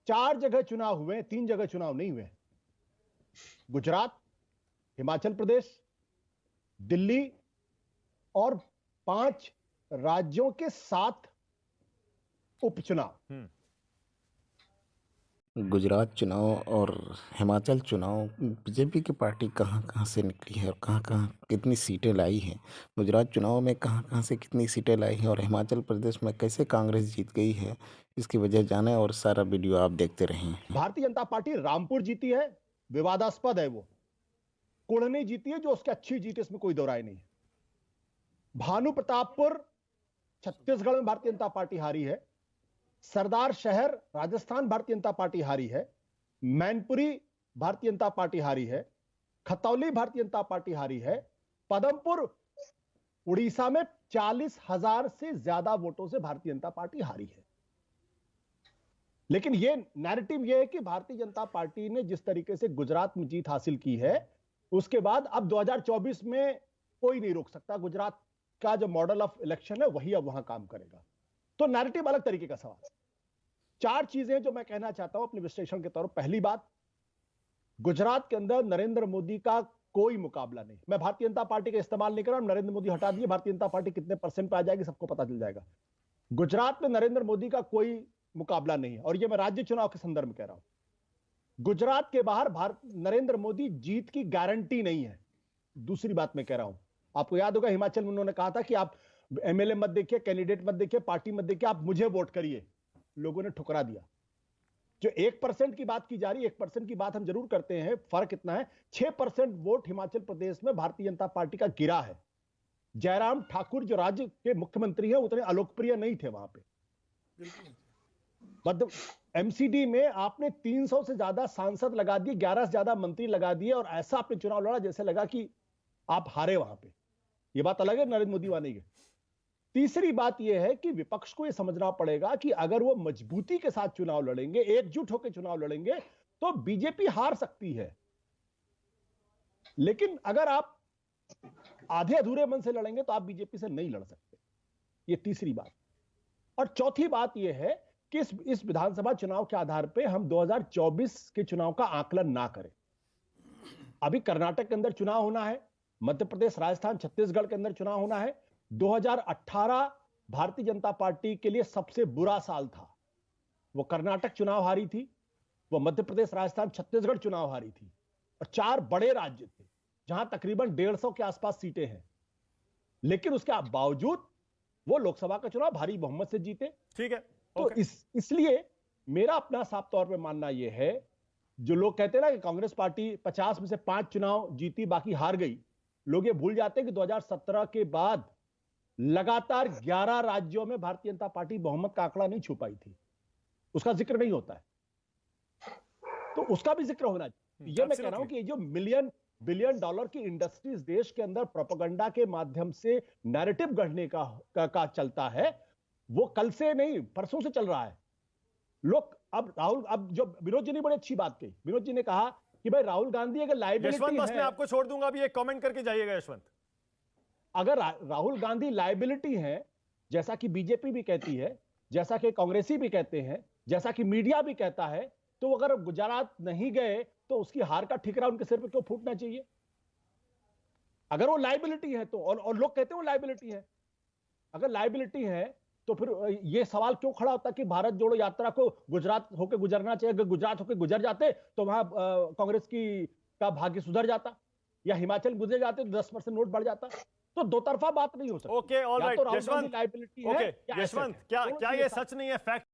4 जगह चुनाव हुए, 3 जगह चुनाव नहीं हुए। गुजरात, हिमाचल प्रदेश, दिल्ली और 5 राज्यों के 7 उपचुनाव। गुजरात चुनाव और हिमाचल चुनाव बीजेपी की पार्टी कहाँ कहाँ से निकली है और कहाँ कहाँ कितनी सीटें लाई हैं। गुजरात चुनाव में कहाँ कहाँ से कितनी सीटें लाई हैं और हिमाचल प्रदेश में कैसे कांग्रेस जीत गई है, इसकी वजह जाने और सारा वीडियो आप देखते रहें। भारतीय जनता पार्टी रामपुर जीती है, विवादास्पद है वो। कुढ़नी जीती है, जो उसकी अच्छी जीत, इसमें कोई दो राय नहीं है। भानु प्रतापपुर छत्तीसगढ़ में भारतीय जनता पार्टी हारी है। सरदार शहर राजस्थान भारतीय जनता पार्टी हारी है। मैनपुरी भारतीय जनता पार्टी हारी है। खतौली भारतीय जनता पार्टी हारी है। पदमपुर उड़ीसा में 40,000 से ज्यादा वोटों से भारतीय जनता पार्टी हारी है। लेकिन यह नैरेटिव यह है कि भारतीय जनता पार्टी ने जिस तरीके से गुजरात में जीत हासिल की है, उसके बाद अब 2024 में कोई नहीं रोक सकता। गुजरात का जो मॉडल ऑफ इलेक्शन है वही अब वहां काम करेगा। तो नैरेटिव अलग तरीके का सवाल है। 4 चीजें जो मैं कहना चाहता हूं अपने विश्लेषण के तौर पर। पहली बात, गुजरात के अंदर नरेंद्र मोदी का कोई मुकाबला नहीं। मैं भारतीय जनता पार्टी का इस्तेमाल नहीं कर रहा हूं, नरेंद्र मोदी हटा दिए, भारतीय जनता पार्टी कितने % पे आ जाएगी सबको पता चल जाएगा। गुजरात में नरेंद्र मोदी का कोई मुकाबला नहीं है, और यह मैं राज्य चुनाव के संदर्भ में कह रहा हूं। गुजरात के बाहर नरेंद्र मोदी जीत की गारंटी नहीं है। दूसरी बात मैं कह रहा हूं, आपको याद होगा हिमाचल में उन्होंने कहा था कि आप एमएलए मत देखिए, कैंडिडेट मत देखिए, पार्टी मत देखिए, आप मुझे वोट करिए। लोगों ने ठुकरा दिया। जो 1% की बात की जा रही है, 1% की बात हम जरूर करते हैं, फर्क इतना है 6% वोट हिमाचल प्रदेश में भारतीय जनता पार्टी का गिरा है। जयराम ठाकुर जो राज्य के मुख्यमंत्री हैं उतने अलोकप्रिय नहीं थे वहां पे। मतलब एमसीडी में आपने 300 से ज्यादा सांसद लगा दिए, 11 से ज्यादा मंत्री लगा दिए, और ऐसा आपने चुनाव लड़ा जैसे लगा कि आप हारे वहां पे। ये बात अलग है, नरेंद्र मोदी वहां नहीं गए। तीसरी बात यह है कि विपक्ष को यह समझना पड़ेगा कि अगर वो मजबूती के साथ चुनाव लड़ेंगे, एकजुट होकर चुनाव लड़ेंगे, तो बीजेपी हार सकती है। लेकिन अगर आप आधे अधूरे मन से लड़ेंगे तो आप बीजेपी से नहीं लड़ सकते। यह तीसरी बात। और चौथी बात यह है कि इस विधानसभा चुनाव के आधार पर हम 2024 के चुनाव का आकलन ना करें। अभी कर्नाटक के अंदर चुनाव होना है, मध्य प्रदेश, राजस्थान, छत्तीसगढ़ के अंदर चुनाव होना है। 2018 भारतीय जनता पार्टी के लिए सबसे बुरा साल था। वो कर्नाटक चुनाव हारी थी, वो मध्य प्रदेश, राजस्थान, छत्तीसगढ़ चुनाव हारी थी, और 4 बड़े राज्य थे जहां तकरीबन 150 के आसपास सीटें हैं। लेकिन उसके बावजूद वो लोकसभा का चुनाव भारी बहुमत से जीते। ठीक है। तो इसलिए मेरा अपना साफ तौर पे मानना यह है, जो लोग कहते हैं ना कि कांग्रेस पार्टी 50 में से 5 चुनाव जीती बाकी हार गई, लोग ये भूल जाते हैं कि 2017 के बाद लगातार 11 राज्यों में भारतीय जनता पार्टी बहुमत का आंकड़ा नहीं छू पाई थी। उसका जिक्र नहीं होता है, तो उसका भी जिक्र होना चाहिए। ये मैं कह रहा हूं कि जो बिलियन डॉलर की इंडस्ट्रीज देश के अंदर प्रोपेगेंडा के माध्यम से नैरेटिव गढ़ने का चलता है, वो कल से नहीं परसों से चल रहा है। लोग अब जो विनोद जी ने बड़ी अच्छी बात कही, विनोद जी ने कहा कि भाई राहुल गांधी अगर लाइबिलिटी है, यशवंत, बस मैं आपको छोड़ दूंगा, अभी एक कमेंट करके जाइएगा यशवंत। अगर राहुल गांधी लायबिलिटी है, जैसा कि बीजेपी भी कहती है, जैसा कि कांग्रेसी भी कहते हैं, जैसा कि मीडिया भी कहता है, तो अगर गुजरात नहीं गए तो उसकी हार का ठिकरा उनके सिर पे क्यों फूटना चाहिए? अगर वो लायबिलिटी है तो, और लोग कहते हैं वो लायबिलिटी है, अगर लायबिलिटी है तो फिर ये सवाल क्यों खड़ा होता है कि भारत जोड़ो यात्रा को गुजरात होकर गुजरना चाहिए? अगर गुजरात होकर गुजर जाते तो वहां कांग्रेस का भाग्य सुधर जाता, या हिमाचल गुजर जाते तो 10% नोट बढ़ जाता। तो दो तरफा बात नहीं हो सकती। Okay, all right, Yashwant, Yashwant, क्या ये सच नहीं है? फैक्ट